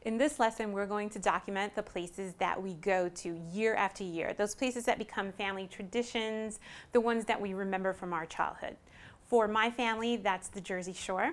In this lesson, we're going to document the places that we go to year after year, those places that become family traditions, the ones that we remember from our childhood. For my family, that's the Jersey Shore.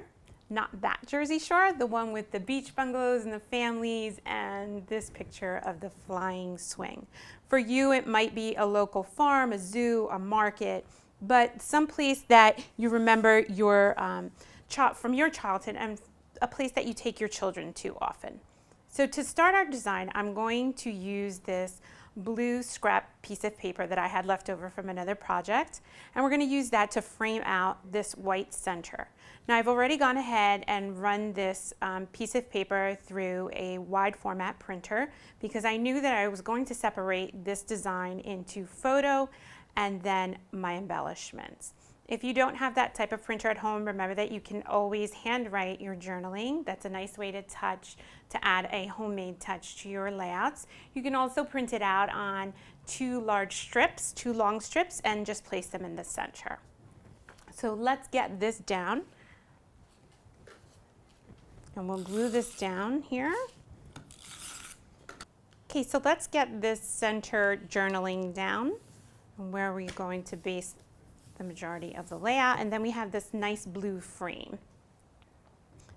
Not that Jersey Shore, the one with the beach bungalows and the families and this picture of the flying swing. For you, it might be a local farm, a zoo, a market, but some place that you remember from your childhood and a place that you take your children to often. So to start our design, I'm going to use this blue scrap piece of paper that I had left over from another project, and we're going to use that to frame out this white center. Now I've already gone ahead and run this piece of paper through a wide format printer because I knew that I was going to separate this design into photo and then my embellishments. If you don't have that type of printer at home, remember that you can always handwrite your journaling. That's a nice way to add a homemade touch to your layouts. You can also print it out on two long strips, and just place them in the center. So let's get this down. And we'll glue this down here. Okay, so let's get this center journaling down. And where are we going to base the majority of the layout? And then we have this nice blue frame.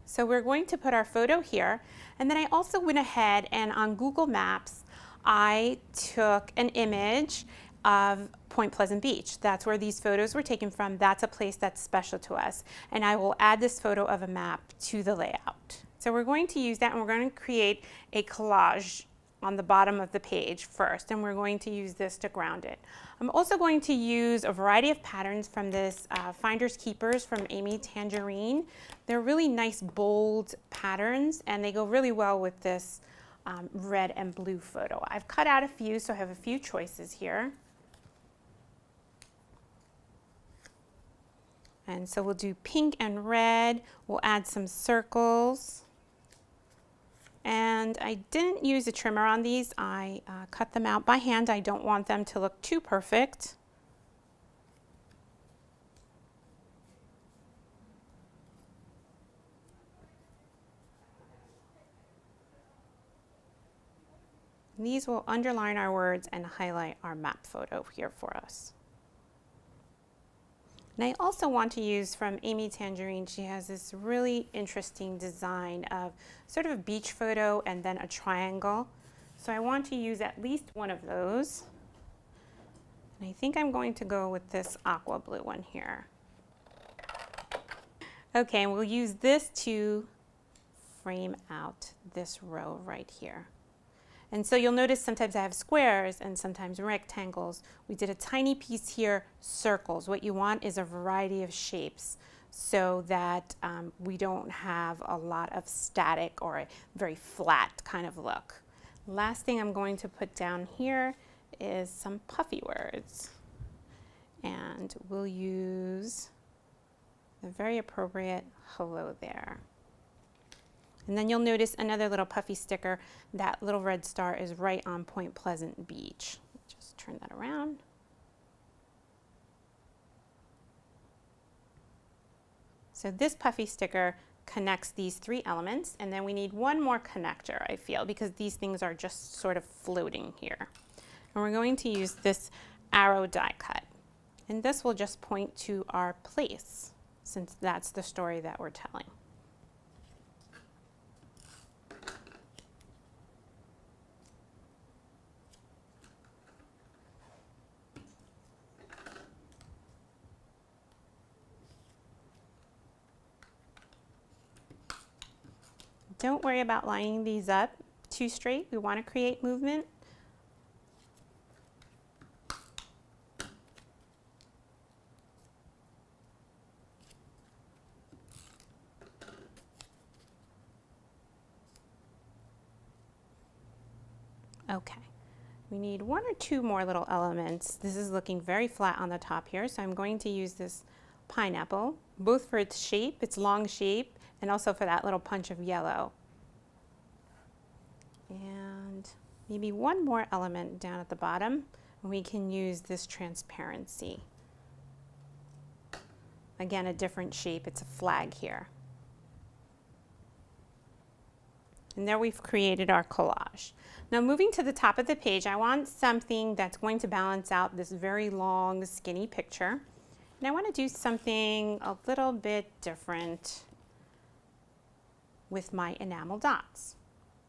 So we're going to put our photo here. And then I also went ahead and on Google Maps, I took an image of Point Pleasant Beach. That's where these photos were taken from. That's a place that's special to us. And I will add this photo of a map to the layout. So we're going to use that, and we're going to create a collage on the bottom of the page first, and we're going to use this to ground it. I'm also going to use a variety of patterns from this Finders Keepers from Amy Tangerine. They're really nice, bold patterns, and they go really well with this red and blue photo. I've cut out a few, so I have a few choices here. And so we'll do pink and red. We'll add some circles. And I didn't use a trimmer on these. I cut them out by hand. I don't want them to look too perfect. And these will underline our words and highlight our map photo here for us. And I also want to use from Amy Tangerine, she has this really interesting design of sort of a beach photo and then a triangle. So I want to use at least one of those. And I think I'm going to go with this aqua blue one here. Okay, and we'll use this to frame out this row right here. And so you'll notice sometimes I have squares and sometimes rectangles. We did a tiny piece here, circles. What you want is a variety of shapes so that we don't have a lot of static or a very flat kind of look. Last thing I'm going to put down here is some puffy words. And we'll use a very appropriate hello there. And then you'll notice another little puffy sticker. That little red star is right on Point Pleasant Beach. Just turn that around. So this puffy sticker connects these three elements, and then we need one more connector, I feel, because these things are just sort of floating here. And we're going to use this arrow die cut. And this will just point to our place, since that's the story that we're telling. Don't worry about lining these up too straight. We want to create movement. Okay, we need one or two more little elements. This is looking very flat on the top here, so I'm going to use this pineapple, both for its shape, its long shape, and also for that little punch of yellow. And maybe one more element down at the bottom, and we can use this transparency. Again, a different shape, it's a flag here. And there we've created our collage. Now moving to the top of the page, I want something that's going to balance out this very long, skinny picture. And I want to do something a little bit different with my enamel dots.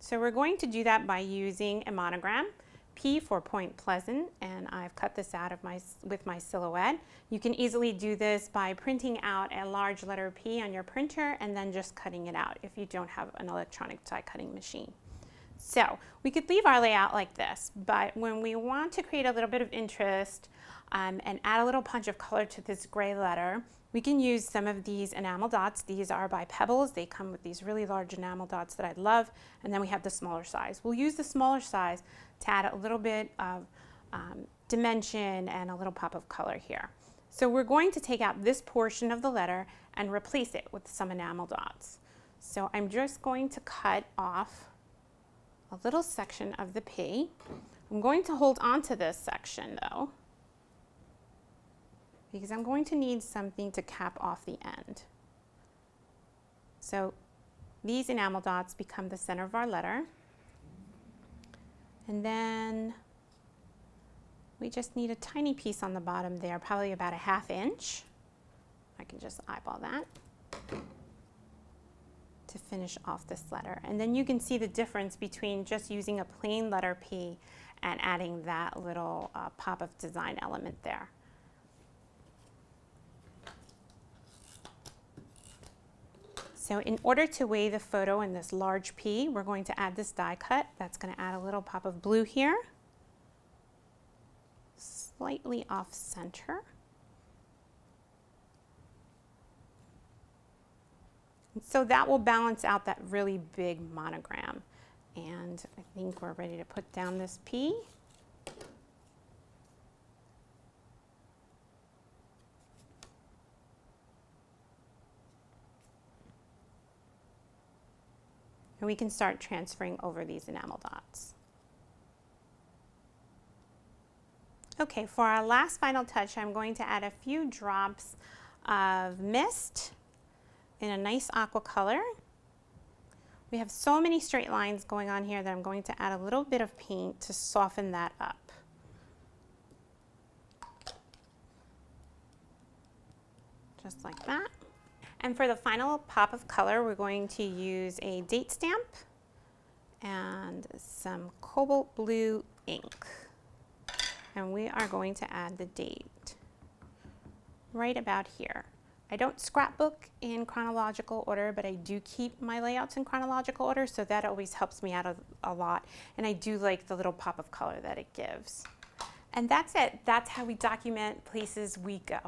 So we're going to do that by using a monogram, P for Point Pleasant, and I've cut this out of with my silhouette. You can easily do this by printing out a large letter P on your printer and then just cutting it out if you don't have an electronic die cutting machine. So we could leave our layout like this, but when we want to create a little bit of interest and add a little punch of color to this gray letter, we can use some of these enamel dots. These are by Pebbles. They come with these really large enamel dots that I love, and then we have the smaller size. We'll use the smaller size to add a little bit of dimension and a little pop of color here. So we're going to take out this portion of the letter and replace it with some enamel dots. So I'm just going to cut off a little section of the P. I'm going to hold on to this section though, because I'm going to need something to cap off the end. So these enamel dots become the center of our letter. And then we just need a tiny piece on the bottom there, probably about a 1/2 inch. I can just eyeball that to finish off this letter. And then you can see the difference between just using a plain letter P and adding that little pop of design element there. So in order to weigh the photo in this large P, we're going to add this die cut. That's going to add a little pop of blue here, slightly off center. And so that will balance out that really big monogram. And I think we're ready to put down this P. And we can start transferring over these enamel dots. Okay, for our last final touch, I'm going to add a few drops of mist in a nice aqua color. We have so many straight lines going on here that I'm going to add a little bit of paint to soften that up. Just like that. And for the final pop of color, we're going to use a date stamp and some cobalt blue ink. And we are going to add the date right about here. I don't scrapbook in chronological order, but I do keep my layouts in chronological order, so that always helps me out a lot. And I do like the little pop of color that it gives. And that's it. That's how we document places we go.